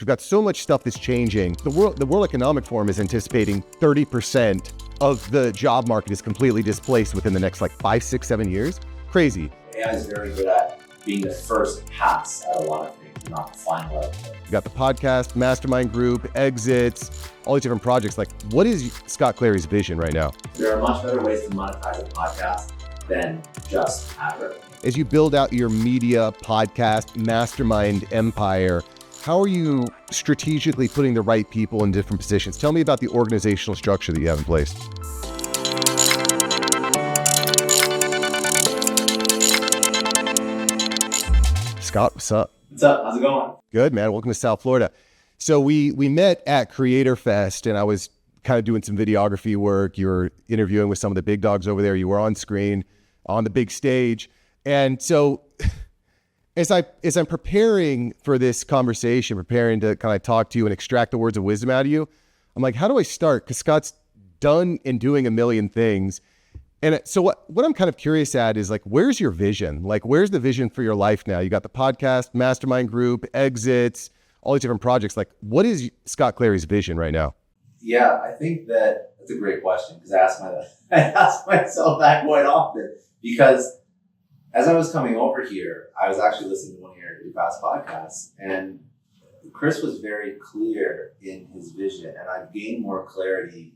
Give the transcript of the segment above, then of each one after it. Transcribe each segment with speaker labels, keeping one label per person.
Speaker 1: We've got so much stuff that's changing. The World Economic Forum is anticipating 30% of the job market is completely displaced within the next 5, 6, 7 years. Crazy.
Speaker 2: AI is very good at being the first pass at a lot of things, not the final output.
Speaker 1: You got the podcast, mastermind group, exits, all these different projects. What is Scott Clary's vision right now?
Speaker 2: There are much better ways to monetize a podcast than just advertising.
Speaker 1: As you build out your media, podcast, mastermind empire, how are you strategically putting the right people in different positions? Tell me about the organizational structure that you have in place. Scott, what's up?
Speaker 2: What's up? How's it going?
Speaker 1: Good, man. Welcome to South Florida. So we met at Creator Fest, and I was kind of doing some videography work. You were interviewing with some of the big dogs over there. You were on screen on the big stage. And so as I'm preparing for this conversation, preparing to kind of talk to you and extract the words of wisdom out of you, I'm like, how do I start? Because Scott's done and doing a million things. And so what I'm kind of curious at is where's your vision? Where's the vision for your life now? You got the podcast, mastermind group, exits, all these different projects. What is Scott Clary's vision right now?
Speaker 2: Yeah, I think that's a great question because I ask myself that quite often because as I was coming over here, I was actually listening to one of your past podcasts, and Chris was very clear in his vision, and I've gained more clarity.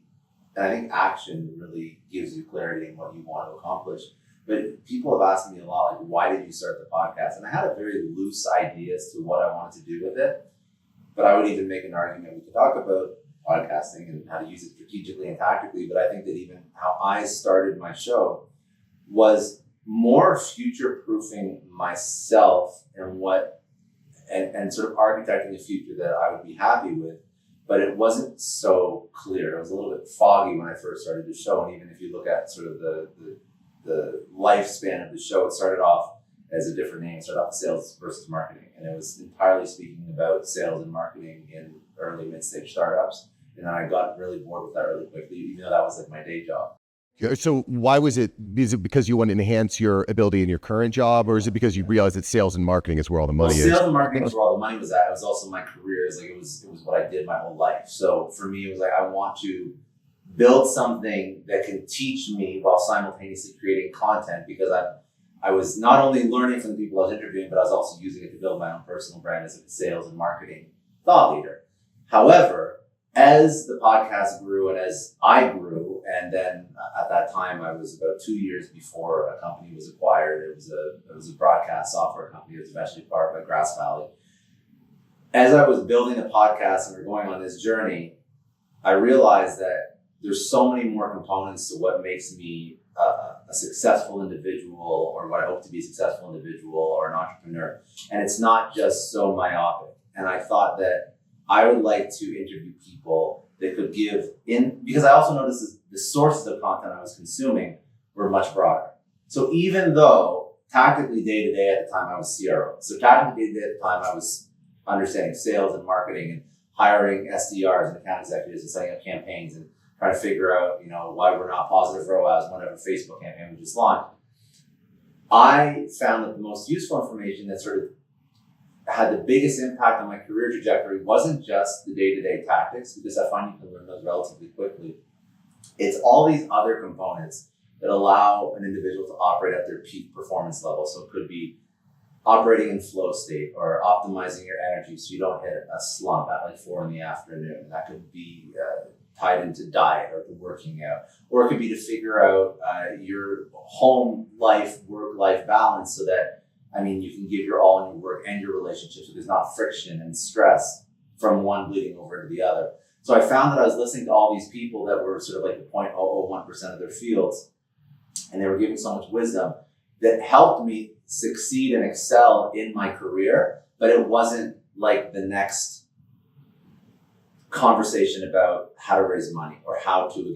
Speaker 2: And I think action really gives you clarity in what you want to accomplish. But people have asked me a lot, why did you start the podcast? And I had a very loose idea as to what I wanted to do with it. But I would even make an argument. We could talk about podcasting and how to use it strategically and tactically. But I think that even how I started my show was more future-proofing myself and sort of architecting a future that I would be happy with. But it wasn't so clear. It was a little bit foggy when I first started the show. And even if you look at sort of the lifespan of the show, it started off as a different name. It started off sales versus marketing. And it was entirely speaking about sales and marketing in early mid-stage startups. And then I got really bored with that really quickly, even though that was my day job.
Speaker 1: So why was it? Is it because you want to enhance your ability in your current job, or is it because you realize that sales and marketing is where all the money is?
Speaker 2: Sales and marketing was where all the money was at. It was also my career. It was what I did my whole life. So for me, it was I want to build something that can teach me while simultaneously creating content, because I was not only learning from the people I was interviewing, but I was also using it to build my own personal brand as a sales and marketing thought leader. However, as the podcast grew and as I grew, and then at that time I was about 2 years before a company was acquired. It was a broadcast software company that was eventually acquired by Grass Valley. As I was building the podcast and we're going on this journey, I realized that there's so many more components to what makes me a successful individual, or what I hope to be a successful individual or an entrepreneur. And it's not just so myopic. And I thought that I would like to interview people that could give in, because I also noticed the sources of content I was consuming were much broader. So even though tactically day to day at the time I was CRO, so tactically day to day at the time I was understanding sales and marketing and hiring SDRs and account executives and setting up campaigns and trying to figure out, why we're not positive ROAS whenever Facebook campaign we just launched. I found that the most useful information that sort of had the biggest impact on my career trajectory wasn't just the day-to-day tactics, because I find you can learn those relatively quickly. It's all these other components that allow an individual to operate at their peak performance level. So it could be operating in flow state, or optimizing your energy so you don't hit a slump at 4 p.m. That could be tied into diet or to working out, or it could be to figure out your home life, work-life balance so that you can give your all in your work and your relationships, so there's not friction and stress from one bleeding over to the other. So I found that I was listening to all these people that were sort of the 0.001% of their fields, and they were giving so much wisdom that helped me succeed and excel in my career, but it wasn't the next conversation about how to raise money or how to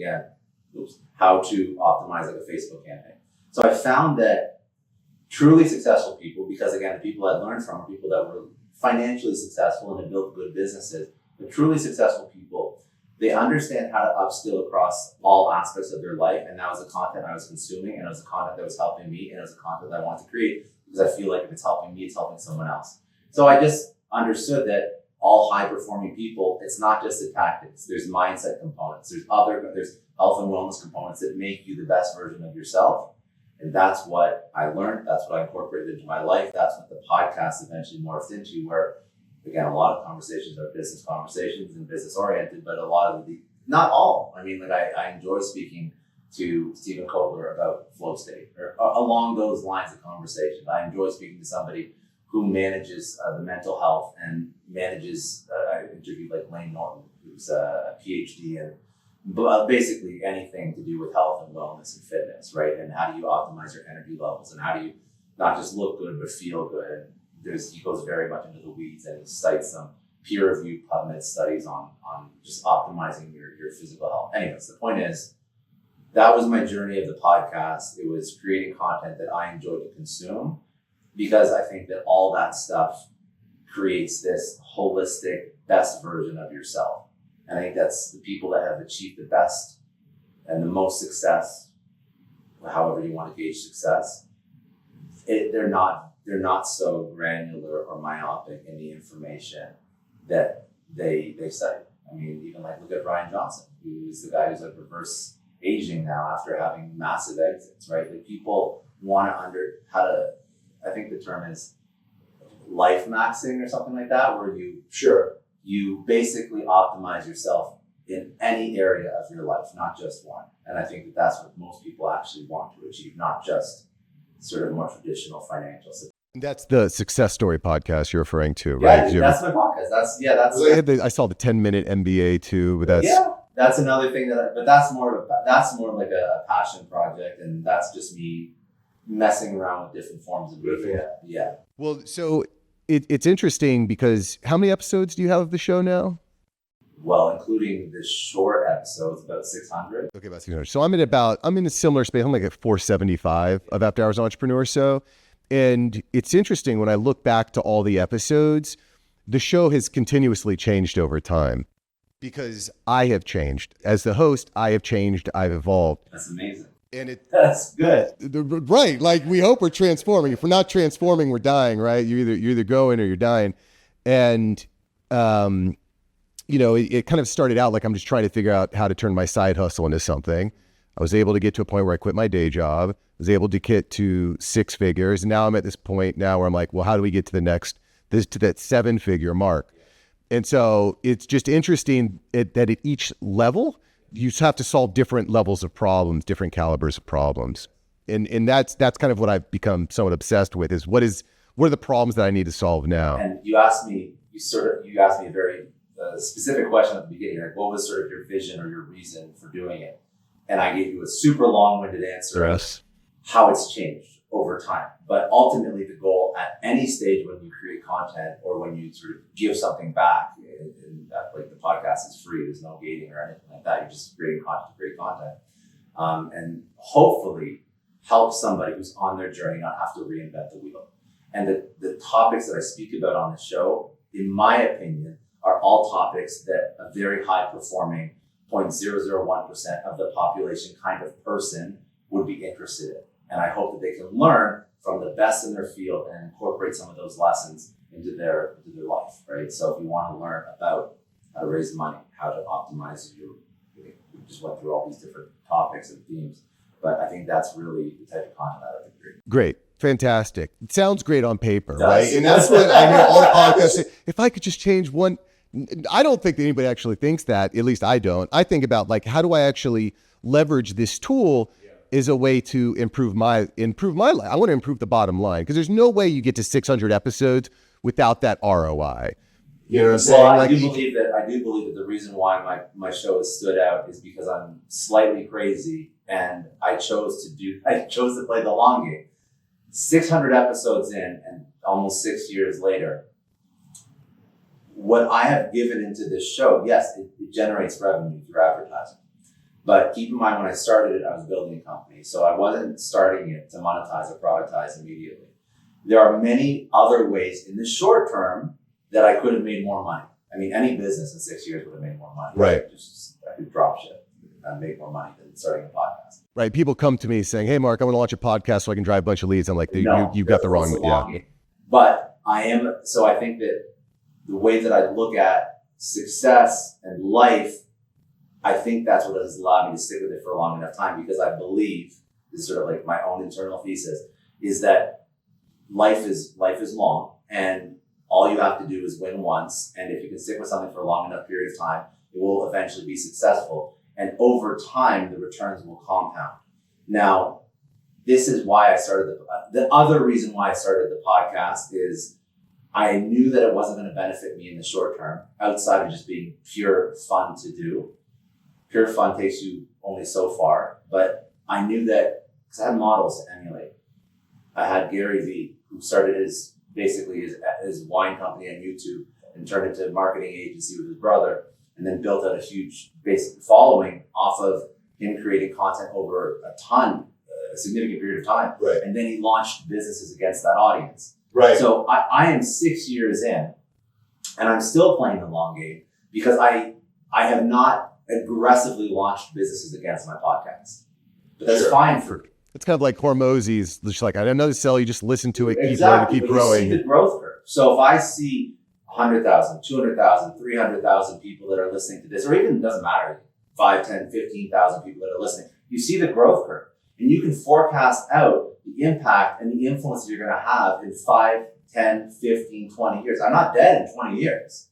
Speaker 2: optimize a Facebook campaign. So I found that truly successful people, because again, the people I learned from are people that were financially successful and had built good businesses, but truly successful people, they understand how to upskill across all aspects of their life. And that was the content I was consuming, and it was the content that was helping me, and it was the content that I wanted to create, because I feel like if it's helping me, it's helping someone else. So I just understood that all high-performing people, it's not just the tactics. There's mindset components. There's health and wellness components that make you the best version of yourself. And that's what I learned. That's what I incorporated into my life. That's what the podcast eventually morphed into, where, again, a lot of conversations are business conversations and business-oriented, but a lot of not all. I mean, like I enjoy speaking to Stephen Kotler about flow state, or along those lines of conversation. I enjoy speaking to somebody who manages the mental health and manages, I interviewed like Lane Norton, who's a PhD in basically anything to do with health and wellness and fitness, right? And how do you optimize your energy levels, and how do you not just look good, but feel good? And he goes very much into the weeds, and he cites some peer-reviewed PubMed studies on just optimizing your physical health. Anyways, the point is, that was my journey of the podcast. It was creating content that I enjoyed to consume, because I think that all that stuff creates this holistic, best version of yourself. And I think that's the people that have achieved the best and the most success, however you want to gauge success. They're not so granular or myopic in the information that they study. I mean, even like look at Ryan Johnson, who's the guy who's like reverse aging now after having massive exits, right? Like people want to I think the term is life maxing or something like that, where you basically optimize yourself in any area of your life, not just one. And I think that that's what most people actually want to achieve, not just sort of more traditional financial success.
Speaker 1: That's the Success Story podcast you're referring to, right?
Speaker 2: Yeah, that's my podcast.
Speaker 1: I saw the 10-minute MBA too, but
Speaker 2: that's another thing that's more like a passion project, and that's just me messing around with different forms of media. Yeah.
Speaker 1: Well, so it's interesting because how many episodes do you have of the show now?
Speaker 2: Well, including the short episodes, about 600.
Speaker 1: Okay, about 600. So I'm in a similar space. I'm like at 475 of After Hours Entrepreneur. So, and it's interesting when I look back to all the episodes, the show has continuously changed over time because I have changed. As the host, I have changed. I've evolved.
Speaker 2: That's amazing.
Speaker 1: And
Speaker 2: that's good.
Speaker 1: Right. Like we hope we're transforming. If we're not transforming, we're dying, right? You're either going or you're dying. And, it kind of started out like I'm just trying to figure out how to turn my side hustle into something. I was able to get to a point where I quit my day job. I was able to get to 6 figures. And now I'm at this point now where I'm like, well, how do we get to to that 7-figure mark? And so it's just interesting that at each level, you have to solve different levels of problems, different calibers of problems. And that's kind of what I've become somewhat obsessed with is what are the problems that I need to solve now?
Speaker 2: And you asked me a very specific question at the beginning, like what was sort of your vision or your reason for doing it? And I gave you a super long-winded answer.
Speaker 1: Yes.
Speaker 2: How it's changed over time. But ultimately the goal at any stage when you create content or when you sort of give something back, and like the podcast is free, there's no gating or anything like that. You're just creating content to create content. And hopefully help somebody who's on their journey not have to reinvent the wheel. And the topics that I speak about on the show, in my opinion, are all topics that a very high performing 0.001% of the population kind of person would be interested in. And I hope that they can learn from the best in their field and incorporate some of those lessons into their life, right? So if you want to learn about how to raise money, how to optimize we just went through all these different topics and themes, but I think that's really the type of content that I think great.
Speaker 1: Great. Fantastic. It sounds great on paper, right? And that's what I hear all the podcasts say. If I could just change one, I don't think that anybody actually thinks that, at least I don't. I think about like, how do I actually leverage this tool as a way to improve my life? I want to improve the bottom line because there's no way you get to 600 episodes without that ROI. You know what I'm saying?
Speaker 2: Well, I do believe that the reason why my show has stood out is because I'm slightly crazy and I chose to play the long game. 600 episodes in and almost 6 years later, what I have given into this show, yes, it generates revenue through advertising. But keep in mind, when I started it, I was building a company. So I wasn't starting it to monetize or productize immediately. There are many other ways in the short term that I could have made more money. I mean, any business in 6 years would have made more money.
Speaker 1: Right.
Speaker 2: I could drop shit and make more money than starting a podcast.
Speaker 1: Right. People come to me saying, hey, Mark, I want to launch a podcast so I can drive a bunch of leads. I'm like, you've got the wrong.
Speaker 2: But I think that the way that I look at success and life, I think that's what has allowed me to stick with it for a long enough time, because I believe, this is sort of like my own internal thesis, is that life is long, and all you have to do is win once. And if you can stick with something for a long enough period of time, it will eventually be successful. And over time, the returns will compound. Now, this is why I started the other reason why I started the podcast is I knew that it wasn't going to benefit me in the short term, outside of just being pure fun to do. Pure fun takes you only so far, but I knew that because I had models to emulate. I had Gary Vee, who started his wine company on YouTube and turned into a marketing agency with his brother, and then built out a huge basic following off of him creating content over a significant period of time.
Speaker 3: Right.
Speaker 2: And then he launched businesses against that audience.
Speaker 3: Right.
Speaker 2: So I am 6 years in, and I'm still playing the long game, because I have not aggressively launched businesses against my podcast. But that's fine for me.
Speaker 1: It's kind of like Hormozy's, just like, I don't know to sell, you just listen to it,
Speaker 2: Exactly.
Speaker 1: keep growing.
Speaker 2: You see the growth curve. So if I see 100,000, 200,000, 300,000 people that are listening to this, or even, it doesn't matter, 5, 10, 15,000 people that are listening, you see the growth curve. And you can forecast out the impact and the influence that you're going to have in 5, 10, 15, 20 years. I'm not dead in 20 years.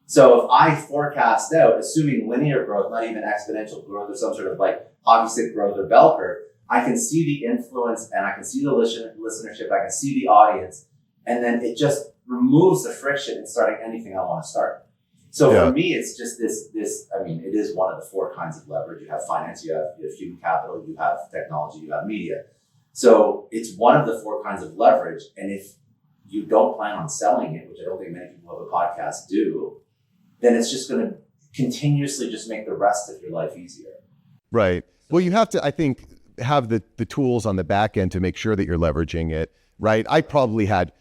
Speaker 2: So if I forecast out, assuming linear growth, not even exponential growth or some sort of like hockey stick growth or bell curve, I can see the influence, and I can see the listenership, I can see the audience, and then it just removes the friction in starting anything I want to start. So for me, it's just this, it is one of the 4 kinds of leverage. You have finance, you have human capital, you have technology, you have media. So it's one of the 4 kinds of leverage. And if you don't plan on selling it, which I don't think many people who have a podcast do, then it's just going to continuously just make the rest of your life easier.
Speaker 1: Right. Well, you have to, I think, have the tools on the back end to make sure that you're leveraging it, right? I probably had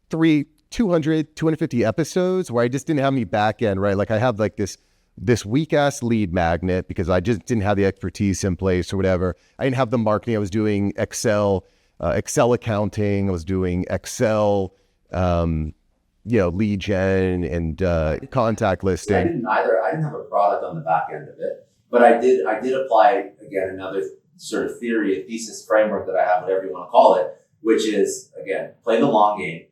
Speaker 1: 250 episodes where I just didn't have any back end, right? Like I have like this weak ass lead magnet because I just didn't have the expertise in place or whatever. I didn't have the marketing. I was doing Excel accounting. I was doing Excel, lead gen and contact listing.
Speaker 2: I didn't either. I didn't have a product on the back end of it, but I did apply, again, another sort of theory, a thesis framework that I have, whatever you want to call it, which is, again, play the long game,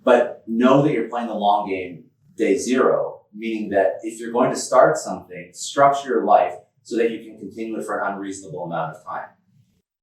Speaker 2: but know that you're playing the long game day 0, meaning that if you're going to start something, structure your life so that you can continue it for an unreasonable amount of time.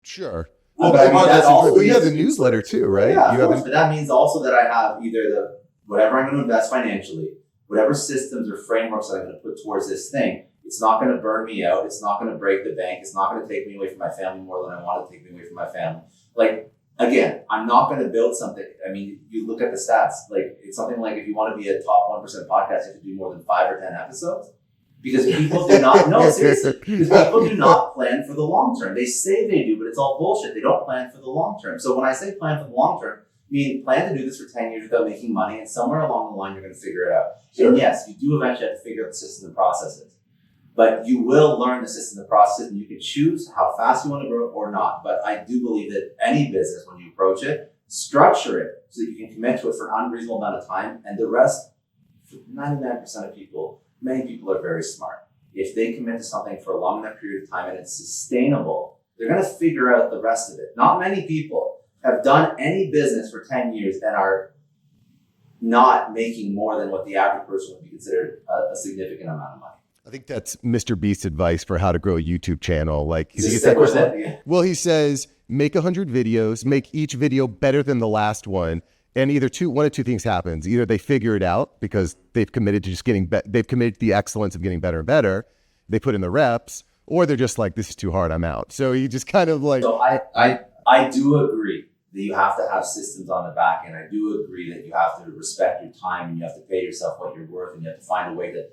Speaker 1: Sure.
Speaker 2: But I mean, that also
Speaker 1: you have the newsletter too, right?
Speaker 2: Yeah, of course, but that means also that I have either whatever I'm going to invest financially, whatever systems or frameworks that I'm going to put towards this thing. It's not going to burn me out. It's not going to break the bank. It's not going to take me away from my family more than I want to take me away from my family. Like, again, I'm not going to build something. I mean, you look at the stats. Like, it's something like if you want to be a top 1% podcast, you have to do more than 5 or 10 episodes. Because people do not, no, seriously, because people do not plan for the long term. They say they do, but it's all bullshit. They don't plan for the long term. So when I say plan for the long term, I mean, plan to do this for 10 years without making money, and somewhere along the line, you're going to figure it out. Sure. And yes, you do eventually have to figure out the system and processes. But you will learn the system and process, and you can choose how fast you want to grow or not. But I do believe that any business, when you approach it, structure it so that you can commit to it for an unreasonable amount of time. And the rest, 99% of people, many people are very smart. If they commit to something for a long enough period of time and it's sustainable, they're going to figure out the rest of it. Not many people have done any business for 10 years and are not making more than what the average person would be considered a significant amount of money.
Speaker 1: I think that's Mr. Beast's advice for how to grow a YouTube channel. Like,
Speaker 2: he
Speaker 1: says, make 100 videos, make each video better than the last one. And either one of two things happens. Either they figure it out because they've committed to just getting they've committed to the excellence of getting better and better. They put in the reps, or they're just like, this is too hard, I'm out. So you just kind of like.
Speaker 2: So I do agree that you have to have systems on the back end. I do agree that you have to respect your time and you have to pay yourself what you're worth, and you have to find a way to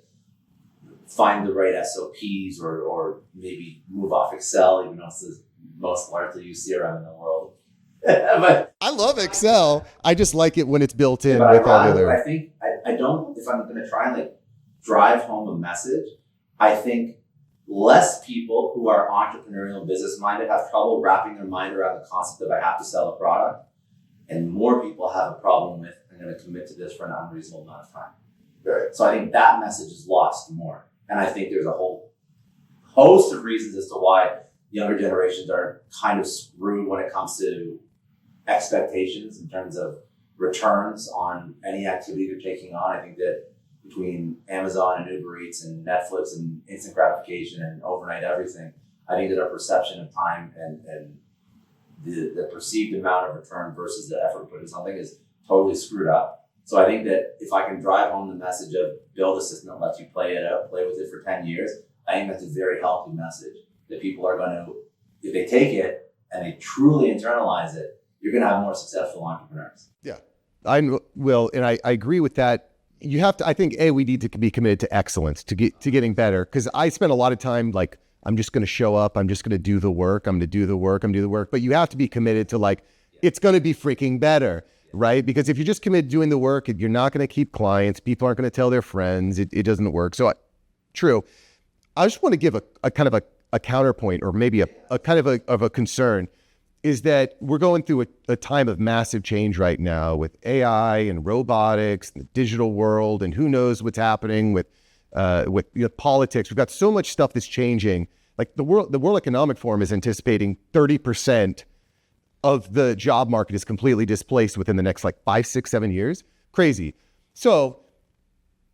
Speaker 2: find the right SOPs or maybe move off Excel, even though it's the most largely used CRM in the world. But
Speaker 1: I love Excel. I just like it when it's built in with all the other.
Speaker 2: I think I don't. If I'm going to try and like drive home a message, I think less people who are entrepreneurial, business minded have trouble wrapping their mind around the concept of I have to sell a product, and more people have a problem with I'm going to commit to this for an unreasonable amount of time. Right. So I think that message is lost more. And I think there's a whole host of reasons as to why younger generations are kind of screwed when it comes to expectations in terms of returns on any activity they're taking on. I think that between Amazon and Uber Eats and Netflix and instant gratification and overnight everything, I think that our perception of time and the perceived amount of return versus the effort put into something is totally screwed up. So I think that if I can drive home the message of build a system that lets you play it out, play with it for 10 years, I think that's a very healthy message that people are going to, if they take it and they truly internalize it, you're going to have more successful entrepreneurs.
Speaker 1: Yeah, I will. And I agree with that. You have to, I think, we need to be committed to excellence, to getting better. Because I spend a lot of time like, I'm just going to show up. I'm just going to do the work. I'm going to do the work. But you have to be committed to like, it's going to be freaking better, right? Because if you're just committed to doing the work, you're not going to keep clients. People aren't going to tell their friends. It doesn't work. So true. I just want to give a kind of a counterpoint, or maybe a kind of a concern, is that we're going through a time of massive change right now with AI and robotics and the digital world, and who knows what's happening with politics. We've got so much stuff that's changing. Like the World Economic Forum is anticipating 30% of the job market is completely displaced within the next like 5, 6, 7 years. Crazy. So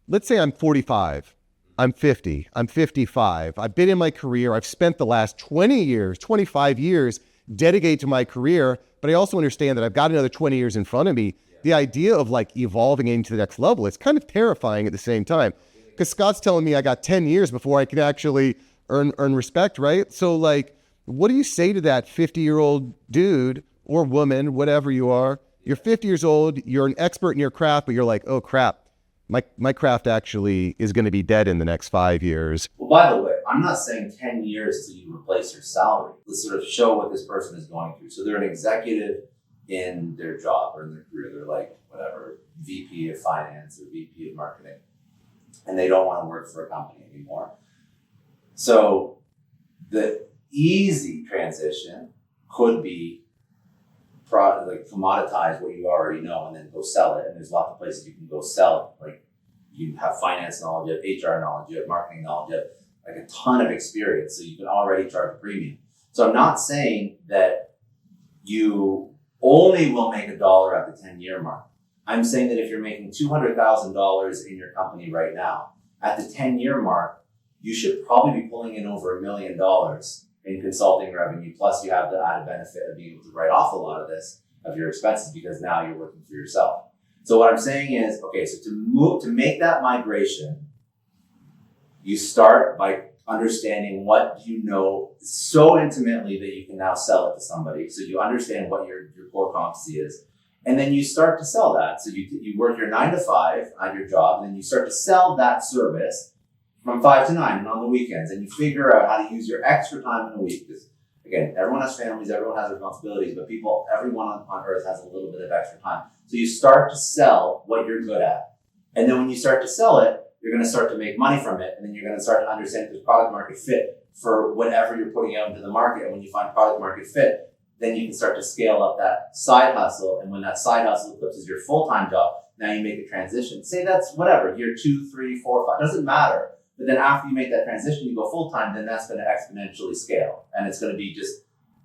Speaker 1: let's say I'm 45. I'm 50, I'm 55. I've been in my career. I've spent the last 20 years, 25 years dedicated to my career, but I also understand that I've got another 20 years in front of me. The idea of like evolving into the next level, it's kind of terrifying at the same time, because Scott's telling me I got 10 years before I can actually earn respect, right? So like, what do you say to that 50-year-old dude or woman, whatever you are? You're 50 years old, you're an expert in your craft, but you're like, oh crap, my craft actually is going to be dead in the next 5 years.
Speaker 2: Well, by the way, I'm not saying 10 years till you replace your salary. Let's sort of show what this person is going through. So they're an executive in their job or in their career. They're like, whatever, VP of finance or VP of marketing. And they don't want to work for a company anymore. So the easy transition could be like commoditize what you already know and then go sell it. And there's lots of places you can go sell it. Like you have finance knowledge, you have HR knowledge, you have marketing knowledge, you have like a ton of experience. So you can already charge a premium. So I'm not saying that you only will make $1 at the 10-year mark. I'm saying that if you're making $200,000 in your company right now, at the 10-year mark, you should probably be pulling in over $1 million in consulting revenue. Plus you have the added benefit of being able to write off a lot of this, of your expenses, because now you're working for yourself. So what I'm saying is, okay, so to make that migration, you start by understanding what you know so intimately that you can now sell it to somebody. So you understand what your core competency is. And then you start to sell that. So you work your 9 to 5 on your job, and then you start to sell that service from 5 to 9 and on the weekends. And you figure out how to use your extra time in a week. Because again, everyone has families, everyone has responsibilities, but everyone on earth has a little bit of extra time. So you start to sell what you're good at. And then when you start to sell it, you're going to start to make money from it. And then you're going to start to understand if there's product market fit for whatever you're putting out into the market. And when you find product market fit, then you can start to scale up that side hustle. And when that side hustle eclipses your full-time job, now you make a transition. Say that's whatever, year 2, 3, 4, 5, doesn't matter. But then after you make that transition, you go full-time, then that's going to exponentially scale. And it's going to be just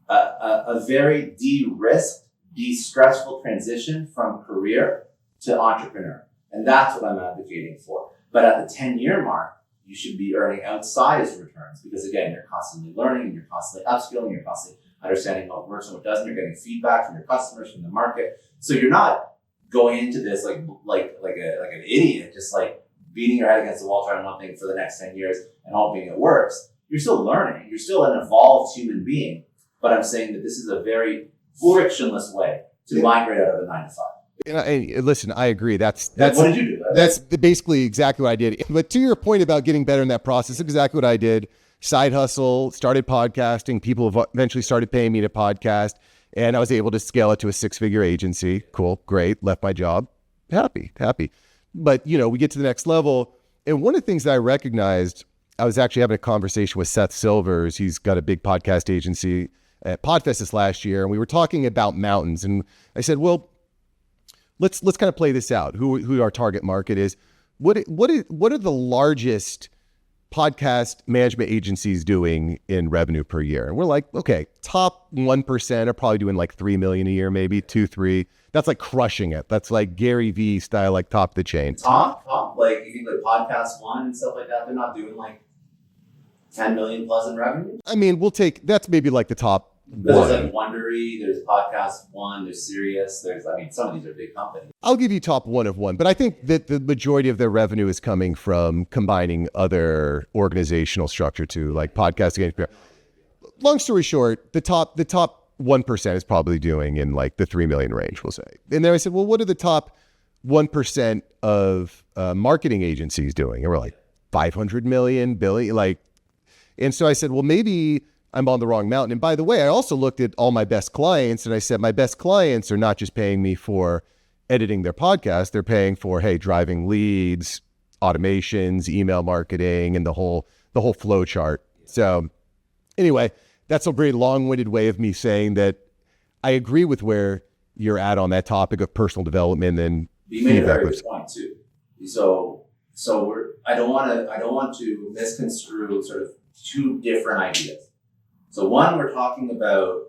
Speaker 2: a very de-risked, de-stressful transition from career to entrepreneur. And that's what I'm advocating for. But at the 10-year mark, you should be earning outsized returns because, again, you're constantly learning and you're constantly upskilling, you're constantly understanding what works and what doesn't. You're getting feedback from your customers, from the market. So you're not going into this like an idiot, just like beating your head against the wall trying one thing for the next 10 years and hoping it works. You're still learning. You're still an evolved human being. But I'm saying that this is a very frictionless way to migrate out of the 9 to 5.
Speaker 1: And listen, I agree. That's
Speaker 2: what did you do?
Speaker 1: That's basically exactly what I did. But to your point about getting better in that process, exactly what I did. Side hustle, started podcasting. People have eventually started paying me to podcast, and I was able to scale it to a 6-figure agency. Cool, great. Left my job, happy. But we get to the next level, and one of the things that I recognized, I was actually having a conversation with Seth Silvers. He's got a big podcast agency at Podfest this last year, and we were talking about mountains, and I said, well, let's kind of play this out. Who our target market is. what are the largest podcast management agencies doing in revenue per year? And we're like, okay, top 1% are probably doing like 3 million a year, maybe 2, 3. That's like crushing it. That's like Gary Vee style, like top of the chain.
Speaker 2: Top, like you think like Podcast One and stuff like that, they're not doing like 10 million plus in revenue.
Speaker 1: I mean, that's maybe like the top
Speaker 2: There's
Speaker 1: one.
Speaker 2: like Wondery, there's Podcast One, there's Sirius, some of these are big companies.
Speaker 1: I'll give you top one of one, but I think that the majority of their revenue is coming from combining other organizational structure too, like podcasting. Long story short, the top 1% is probably doing in like the 3 million range, we'll say. And then I said, well, what are the top 1% of marketing agencies doing? And we're like 500 million, billion, like. And so I said, well, maybe I'm on the wrong mountain. And by the way, I also looked at all my best clients and I said, my best clients are not just paying me for editing their podcast. They're paying for, hey, driving leads, automations, email marketing, and the whole flow chart. So anyway, that's a very long-winded way of me saying that I agree with where you're at on that topic of personal development and
Speaker 2: you made a very good point too. So I don't want to misconstrue sort of two different ideas. So one, we're talking about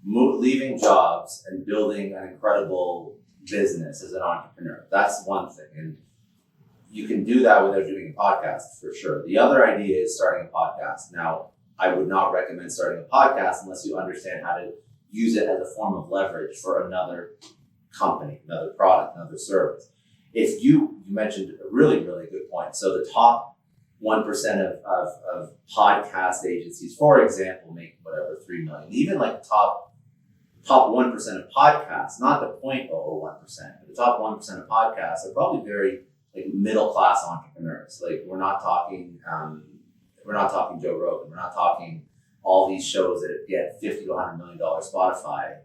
Speaker 2: leaving jobs and building an incredible business as an entrepreneur. That's one thing. And you can do that without doing a podcast for sure. The other idea is starting a podcast. Now, I would not recommend starting a podcast unless you understand how to use it as a form of leverage for another company, another product, another service. If you mentioned a really, really good point. So the top 1% of podcast agencies, for example, make whatever 3 million. Even like the top 1% of podcasts, not the 0.001%, but the top 1% of podcasts are probably very like middle class entrepreneurs. Like we're not talking Joe Rogan. We're not talking all these shows that get $50 to $100 million Spotify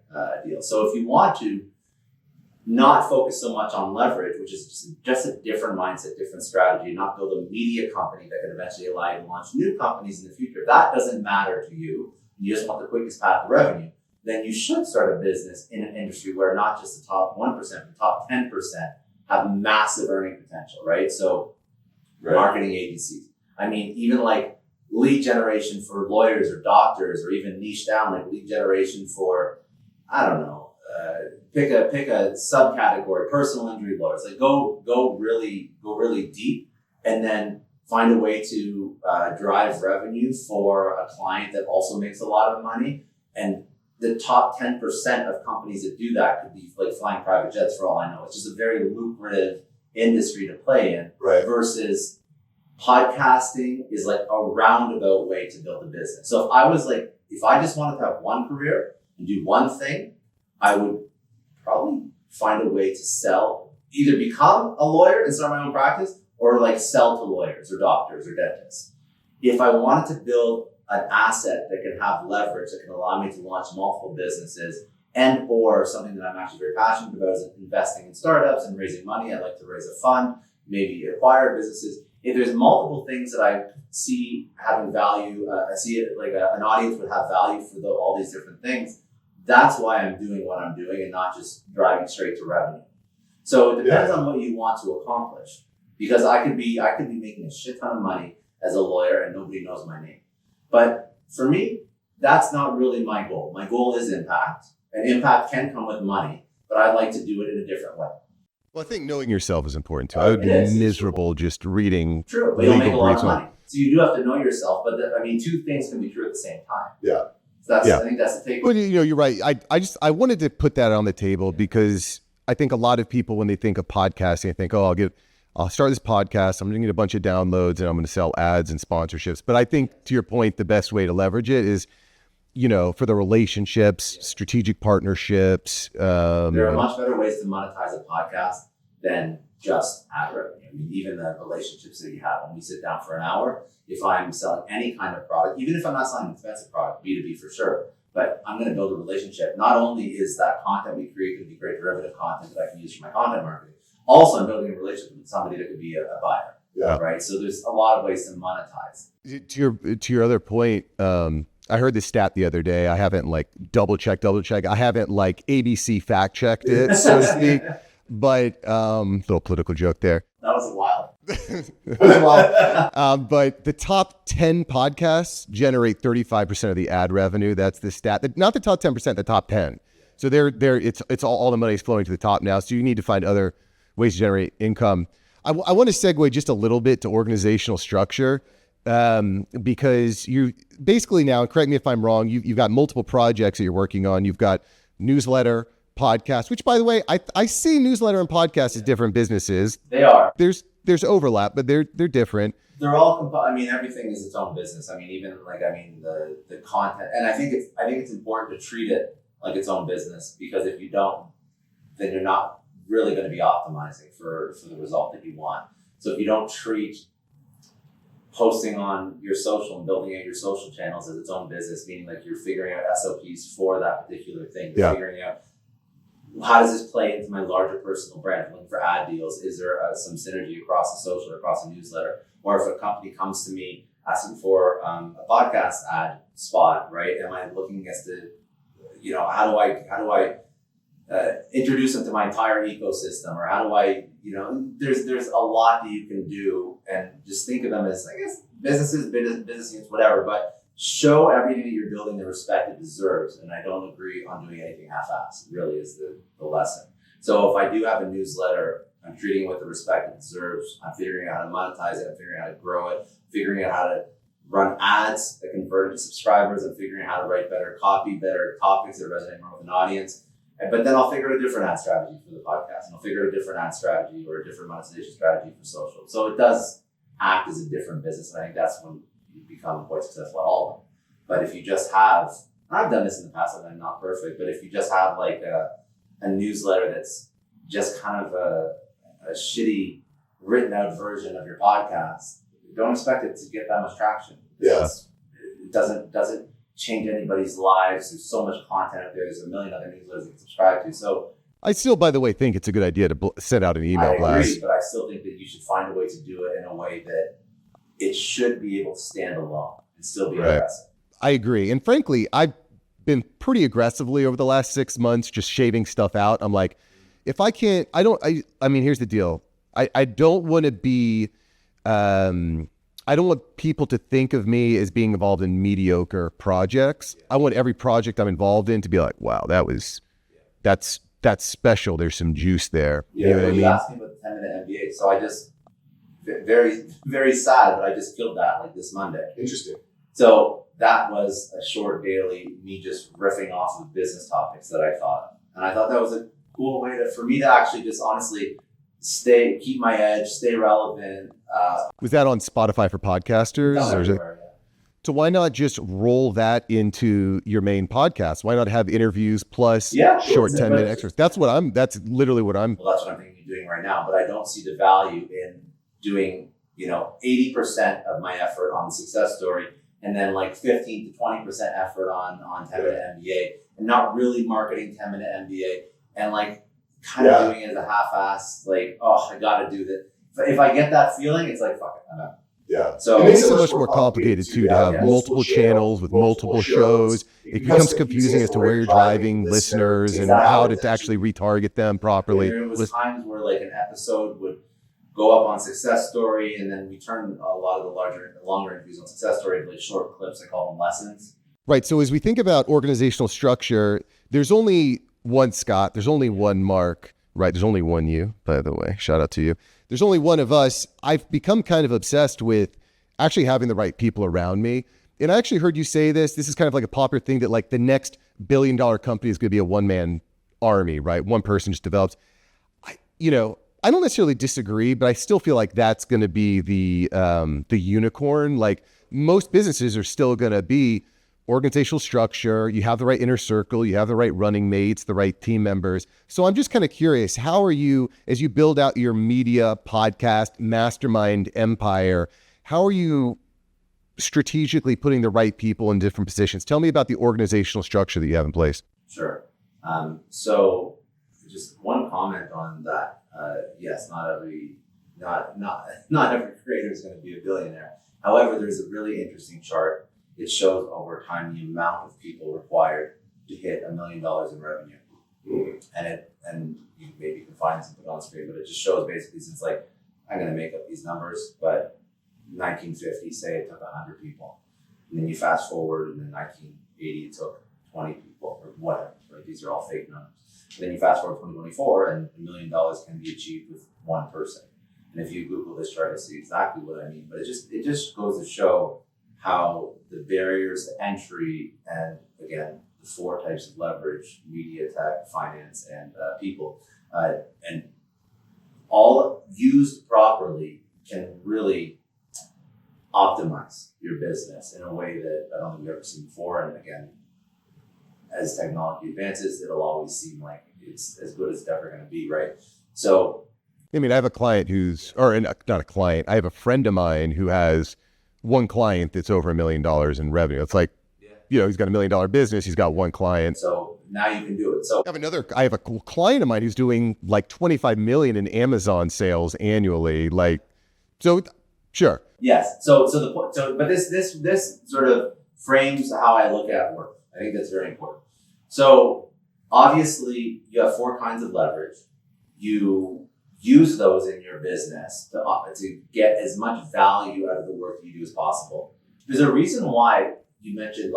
Speaker 2: deals. So if you want to not focus so much on leverage, which is just a different mindset, different strategy, not build a media company that can eventually allow you to launch new companies in the future. If that doesn't matter to you, and you just want the quickest path to revenue, then you should start a business in an industry where not just the top 1%, but the top 10% have massive earning potential, right? So marketing agencies. I mean, even like lead generation for lawyers or doctors, or even niche down like lead generation for, I don't know, pick a subcategory, personal injury lawyers. Like go really deep, and then find a way to drive revenue for a client that also makes a lot of money. And the top 10% of companies that do that could be like flying private jets for all I know. It's just a very lucrative industry to play in,
Speaker 3: right?
Speaker 2: Versus podcasting is like a roundabout way to build a business. So if I just wanted to have one career and do one thing, I would probably find a way to sell, either become a lawyer and start my own practice, or like sell to lawyers or doctors or dentists. If I wanted to build an asset that can have leverage, that can allow me to launch multiple businesses, and or something that I'm actually very passionate about is investing in startups and raising money. I'd like to raise a fund, maybe acquire businesses. If there's multiple things that I see having value, I see it like an audience would have value for all these different things. That's why I'm doing what I'm doing and not just driving straight to revenue. So it depends on what you want to accomplish. Because I could be making a shit ton of money as a lawyer and nobody knows my name. But for me, that's not really my goal. My goal is impact, and impact can come with money, but I'd like to do it in a different way.
Speaker 1: Well, I think knowing yourself is important too. I would be miserable just reading.
Speaker 2: True, but you'll make a lot of money. So you do have to know yourself, but two things can be true at the same time.
Speaker 3: Yeah.
Speaker 2: So I think that's the takeaway.
Speaker 1: Well, you're right. I wanted to put that on the table because I think a lot of people, when they think of podcasting, they think, I'll start this podcast, I'm going to get a bunch of downloads, and I'm going to sell ads and sponsorships. But I think, to your point, the best way to leverage it is, for the relationships, strategic partnerships.
Speaker 2: There are much better ways to monetize a podcast than just ad revenue. I mean, even the relationships that you have when we sit down for an hour, if I'm selling any kind of product, even if I'm not selling an expensive product, B2B for sure, but I'm going to build a relationship. Not only is that content we create going to be great derivative content that I can use for my content marketing, also I'm building a relationship with somebody that could be a buyer.
Speaker 3: Yeah.
Speaker 2: Right. So there's a lot of ways to monetize.
Speaker 1: To your other point, I heard this stat the other day. I haven't double checked. I haven't ABC fact checked it, so to speak. But little political joke there.
Speaker 2: That was wild.
Speaker 1: But the top 10 podcasts generate 35% of the ad revenue. That's the stat. Not the top 10%, the top 10. So it's all the money is flowing to the top now. So you need to find other ways to generate income. I want to segue just a little bit to organizational structure, because you basically now, and correct me if I'm wrong, you've got multiple projects that you're working on. You've got newsletter, podcast, which, by the way, I see newsletter and podcast as different businesses.
Speaker 2: They are.
Speaker 1: There's overlap, but they're different.
Speaker 2: They're all. Everything is its own business. The content, and I think it's important to treat it like its own business, because if you don't, then you're not really going to be optimizing for the result that you want. So if you don't treat posting on your social and building out your social channels as its own business, meaning like you're figuring out SOPs for that particular thing, you're figuring out how does this play into my larger personal brand? I'm looking for ad deals. Is there some synergy across the social or across a newsletter? Or if a company comes to me asking for a podcast ad spot, right? Am I looking as to, how do I introduce them to my entire ecosystem, or how do I, there's a lot that you can do, and just think of them as, I guess, business units, whatever, but show everything that you're building the respect it deserves. And I don't agree on doing anything half-assed, really is the lesson. So if I do have a newsletter, I'm treating it with the respect it deserves. I'm figuring out how to monetize it. I'm figuring out how to grow it, figuring out how to run ads that convert into subscribers, and figuring out how to write better copy, better topics that resonate more with an audience. But then I'll figure out a different ad strategy for the podcast, and I'll figure out a different ad strategy or a different monetization strategy for social. So it does act as a different business, and I think that's when you become quite successful at all of them. But if you just have, and I've done this in the past, and I'm not perfect, but if you just have like a newsletter that's just kind of a shitty written out version of your podcast, don't expect it to get that much traction. It doesn't change anybody's lives. There's so much content out there. There's a million other newsletters you can subscribe to. So
Speaker 1: I still, by the way, think it's a good idea to send out an email blast.
Speaker 2: I agree, but I still think that you should find a way to do it in a way that it should be able to stand alone and still be aggressive.
Speaker 1: I agree. And frankly, I've been pretty aggressively over the last 6 months just shaving stuff out. I'm like, if I can't, I mean, here's the deal. I don't want to be, I don't want people to think of me as being involved in mediocre projects. I want every project I'm involved in to be like, wow, that's special. There's some juice there.
Speaker 2: Yeah, you know what I mean? You asked me about the 10-minute MBA. So I just, very, very sad, but I just killed that like this Monday.
Speaker 3: Interesting.
Speaker 2: So that was a short daily, me just riffing off of business topics that I thought of. And I thought that was a cool way for me to actually just honestly keep my edge, stay relevant.
Speaker 1: Was that on Spotify for podcasters? So why not just roll that into your main podcast? Why not have interviews plus short 10-minute extras? That's literally what I'm.
Speaker 2: Well, that's what I'm thinking of doing right now, but I don't see the value in doing, 80% of my effort on the success story, and then like 15 to 20% effort on 10-minute MBA, and not really marketing 10-minute MBA, and like kind of doing it as a half-ass, like, oh, I got to do that. If I get that feeling, it's like, fuck it, I'm out.
Speaker 3: Yeah.
Speaker 1: So it makes it much more complicated too to have multiple channels with multiple shows. It becomes confusing as to where you're driving listeners and how to actually retarget them properly.
Speaker 2: There was times where like an episode would go up on Success Story, and then we turn a lot of the longer interviews on Success Story into like short clips. I call them lessons.
Speaker 1: Right. So as we think about organizational structure, there's only one Scott. There's only one Mark. Right. There's only one you, by the way. Shout out to you. There's only one of us. I've become kind of obsessed with actually having the right people around me. And I actually heard you say this. This is kind of like a popular thing that like the next $1 billion company is going to be a one-man army, right? One person just develops. I don't necessarily disagree, but I still feel like that's going to be the unicorn. Like most businesses are still going to be organizational structure. You have the right inner circle. You have the right running mates, the right team members. So I'm just kind of curious, how are you, as you build out your media, podcast, mastermind empire, how are you strategically putting the right people in different positions? Tell me about the organizational structure that you have in place.
Speaker 2: Sure. So just one comment on that. Yes, not every creator is going to be a billionaire. However, there's a really interesting chart. It shows over time the amount of people required to hit $1 million in revenue. And you maybe can find this and put it on screen, but it just shows basically since like I'm going to make up these numbers, but 1950, say it took 100 people. And then you fast forward, and in 1980, it took 20 people or whatever, right? These are all fake numbers. And then you fast forward to 2024, and $1 million can be achieved with one person. And if you Google this chart, you'll see exactly what I mean. But it just goes to show how the barriers to entry, and again, the 4 types of leverage: media, tech, finance, and people, and all used properly can really optimize your business in a way that I don't think we've ever seen before. And again, as technology advances, it'll always seem like it's as good as it's ever going to be, right? So,
Speaker 1: I mean, I have a client not a client, I have a friend of mine who has one client that's over $1 million in revenue. It's like, he's got $1 million business, he's got one client.
Speaker 2: So now you can do it. So
Speaker 1: I have a client of mine who's doing like 25 million in Amazon sales annually. Sure.
Speaker 2: Yes. So the point. But this sort of frames how I look at work. I think that's very important. So obviously, you have 4 kinds of leverage. You use those in your business to get as much value out of the work you do as possible. There's a reason why you mentioned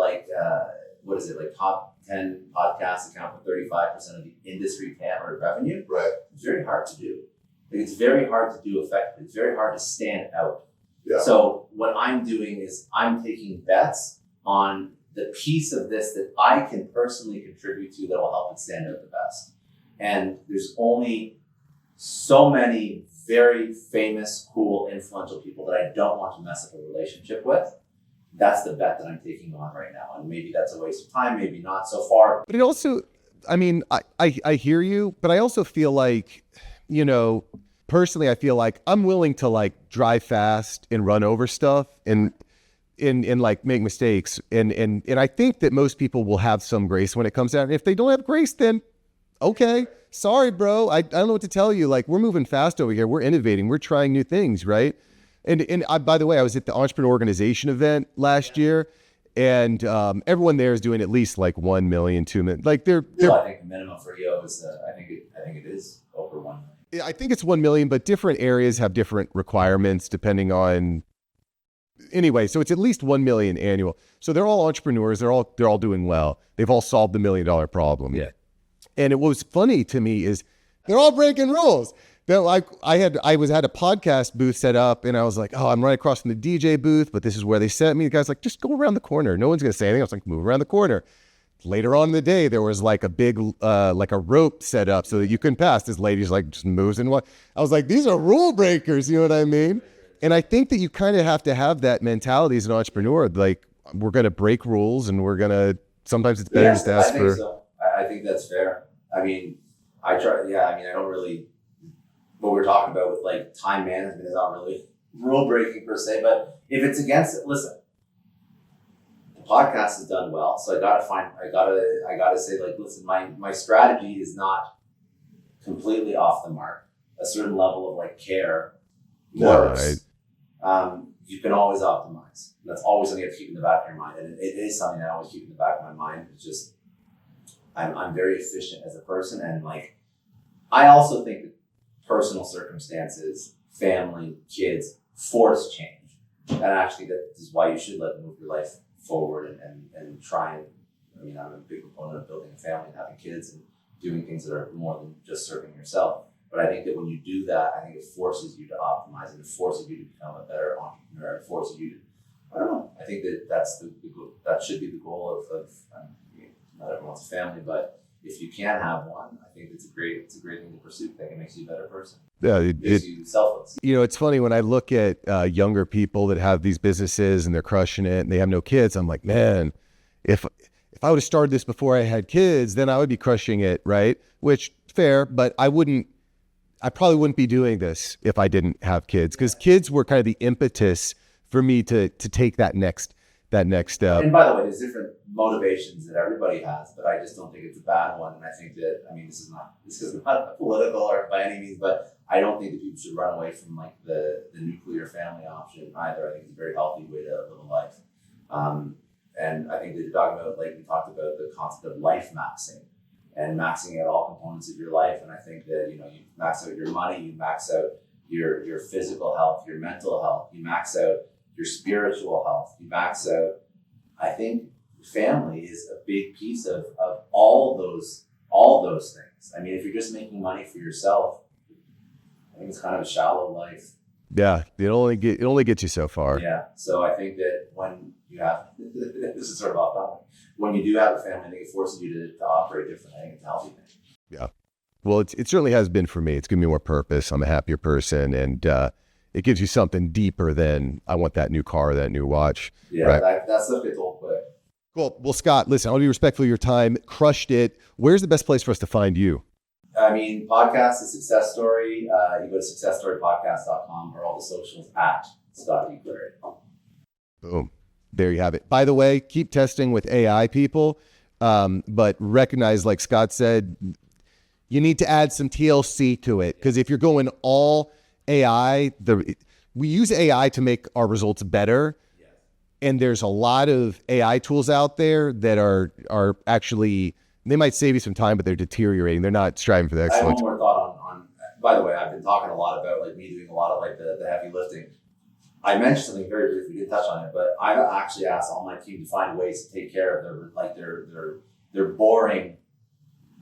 Speaker 2: top 10 podcasts account for 35% of the industry TAM or revenue.
Speaker 3: Right.
Speaker 2: It's very hard to do. It's very hard to do effectively. It's very hard to stand out.
Speaker 3: Yeah.
Speaker 2: So what I'm doing is I'm taking bets on the piece of this that I can personally contribute to that will help it stand out the best. And there's only so many very famous, cool, influential people that I don't want to mess up a relationship with. That's the bet that I'm taking on right now. And maybe that's a waste of time, maybe not so far.
Speaker 1: But it also, I mean, I hear you, but I also feel like, personally, I feel like I'm willing to like drive fast and run over stuff and like make mistakes. And I think that most people will have some grace when it comes down. And if they don't have grace, then okay, sorry, bro. I don't know what to tell you. Like, we're moving fast over here. We're innovating. We're trying new things, right? And by the way, I was at the Entrepreneur Organization event last year, and everyone there is doing at least like 1 million, 2 million. Like they're
Speaker 2: I think the minimum for EO is I think it is over 1 million.
Speaker 1: I think it's 1 million, but different areas have different requirements depending on. Anyway, so it's at least 1 million annual. So they're all entrepreneurs. They're all doing well. They've all solved the $1 million problem.
Speaker 2: Yeah.
Speaker 1: And what was funny to me is they're all breaking rules. They're like, I had a podcast booth set up, and I was like, I'm right across from the DJ booth, but this is where they sent me. The guy's like, just go around the corner. No one's gonna say anything. I was like, move around the corner. Later on in the day, there was like a big, like a rope set up so that you couldn't pass. This lady's like just moves and what. I was like, these are rule breakers. You know what I mean? And I think that you kind of have to have that mentality as an entrepreneur. Like, we're gonna break rules, and sometimes it's better just to ask for.
Speaker 2: So. I think that's fair. I mean, I try. Yeah. I mean, I don't really. What we're talking about with like time management is not really rule breaking per se, but if it's against it, listen. The podcast has done well, so I gotta say, like, listen, my strategy is not completely off the mark. A certain level of like care works. You can always optimize. That's always something you have to keep in the back of your mind, and it is something that I always keep in the back of my mind. It's just I'm very efficient as a person, and like I also think that personal circumstances, family, kids, force change. And actually that is why you should let move your life forward and try and, I mean, I'm a big proponent of building a family and having kids and doing things that are more than just serving yourself. But I think that when you do that, I think it forces you to optimize, and it forces you to become a better entrepreneur. It forces you to, I don't know, I think that that should be the goal of not everyone's a family, but if you can have one, I think it's a great thing to pursue. I think it makes you a better person.
Speaker 1: Yeah,
Speaker 2: it makes you selfless.
Speaker 1: It's funny when I look at younger people that have these businesses and they're crushing it and they have no kids. I'm like, man, if I would have started this before I had kids, then I would be crushing it, right? Which fair, but I probably wouldn't be doing this if I didn't have kids, because kids were kind of the impetus for me to take that next step.
Speaker 2: And by the way, there's different motivations that everybody has, but I just don't think it's a bad one. And I think that, I mean, this is not political or by any means, but I don't think that people should run away from like the nuclear family option either. I think it's a very healthy way to live a life. And I think that you're talking about, like we talked about, the concept of life maxing and maxing out all components of your life. And I think that, you max out your money, you max out your physical health, your mental health, you max out your spiritual health, you max out. I think family is a big piece of all those things. I mean, if you're just making money for yourself, I think it's kind of a shallow life.
Speaker 1: Yeah, it only gets you so far.
Speaker 2: Yeah. So I think that when you have this is sort of off topic. When you do have a family, I think it forces you to operate differently. I think it's a healthy thing.
Speaker 1: Yeah. Well, it certainly has been for me. It's given me more purpose. I'm a happier person, and it gives you something deeper than I want that new car, that new watch.
Speaker 2: Yeah,
Speaker 1: right?
Speaker 2: that stuff gets old quick.
Speaker 1: Cool. Well, Scott, listen, I want to be respectful of your time. Crushed it. Where's the best place for us to find you?
Speaker 2: I mean, podcast is Success Story. You go to successstorypodcast.com or all the socials at Scott Clary.
Speaker 1: Boom. There you have it. By the way, keep testing with AI people, but recognize, like Scott said, you need to add some TLC to it, because if you're going all AI, we use AI to make our results better.
Speaker 2: Yes.
Speaker 1: And there's a lot of AI tools out there that are actually, they might save you some time, but they're deteriorating. They're not striving for the
Speaker 2: I have
Speaker 1: excellence.
Speaker 2: one more thought on, by the way, I've been talking a lot about like me doing a lot of like the heavy lifting. I mentioned something very briefly, we didn't touch on it, but I've actually asked all my team to find ways to take care of their boring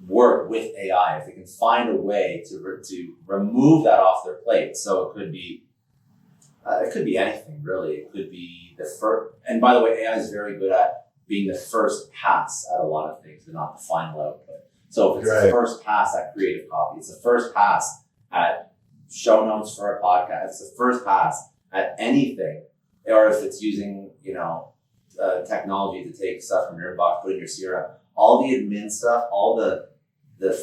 Speaker 2: work with AI. If they can find a way to remove that off their plate. So it could be anything really. It could be the first, and by the way, AI is very good at being the first pass at a lot of things and not the final output. So if it's the first pass at creative copy, it's the first pass at show notes for a podcast, it's the first pass at anything, or if it's using, technology to take stuff from your inbox, put in your CRM, all the admin stuff, all the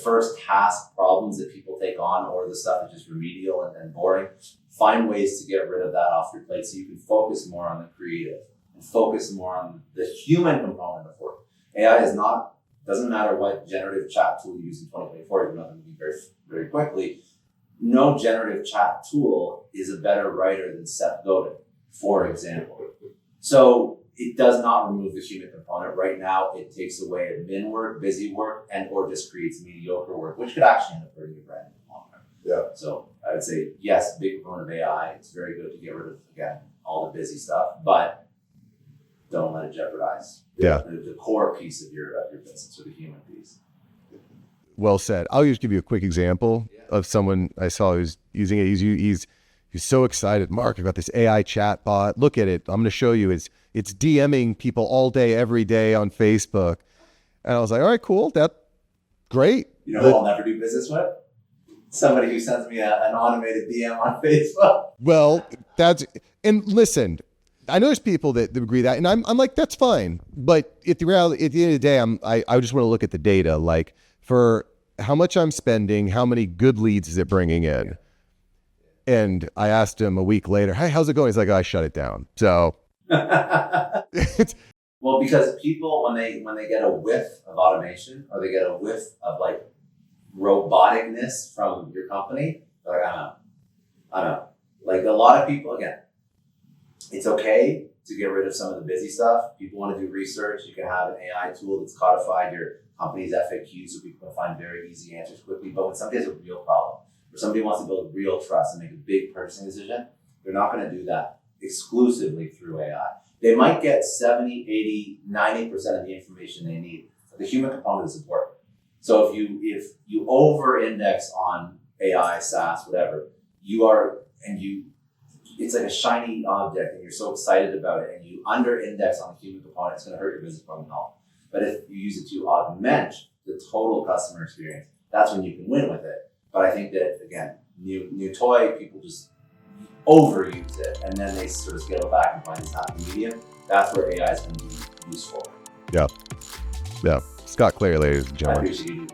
Speaker 2: first task problems that people take on, or the stuff that's just remedial and boring, find ways to get rid of that off your plate so you can focus more on the creative and focus more on the human component of work. AI doesn't matter what generative chat tool you use in 2024, even though they're moving very, very quickly. No generative chat tool is a better writer than Seth Godin, for example. So it does not remove the human component. Right now, it takes away admin work, busy work, and or just creates mediocre work, which could actually end up hurting your brand in the long run. Yeah. So I would say, yes, big component of AI. It's very good to get rid of, again, all the busy stuff, but don't let it jeopardize the core piece of your business, or the human piece.
Speaker 1: Well said. I'll just give you a quick example of someone I saw who's using it. He's so excited. Mark, I've got this AI chat bot. Look at it. I'm going to show you. It's DMing people all day, every day on Facebook. And I was like, all right, cool. That's great.
Speaker 2: You know who I'll never do business with? Somebody who sends me an automated DM on Facebook.
Speaker 1: Well, and listen, I know there's people that agree that, and I'm like, that's fine. But at the end of the day, I just want to look at the data, like for how much I'm spending, how many good leads is it bringing in? And I asked him a week later, hey, how's it going? He's like, I shut it down. So.
Speaker 2: Well, because people, when they get a whiff of automation, or they get a whiff of like roboticness from your company, they're like, I know. Like a lot of people, again, it's okay to get rid of some of the busy stuff. People want to do research. You can have an AI tool that's codified your company's FAQs so people can find very easy answers quickly. But when somebody has a real problem, or somebody wants to build real trust and make a big purchasing decision, they're not going to do that exclusively through AI. They might get 70, 80, 90% of the information they need. But the human component is important. So if you over-index on AI, SaaS, whatever, it's like a shiny object and you're so excited about it, and you under-index on the human component, it's going to hurt your business from health. But if you use it to augment the total customer experience, that's when you can win with it. But I think that, again, new toy, people just overuse it, and then they sort of scale back and find this happy medium. That's where AI is going to be useful.
Speaker 1: Yeah. Scott Clary, ladies and gentlemen.
Speaker 2: I appreciate you.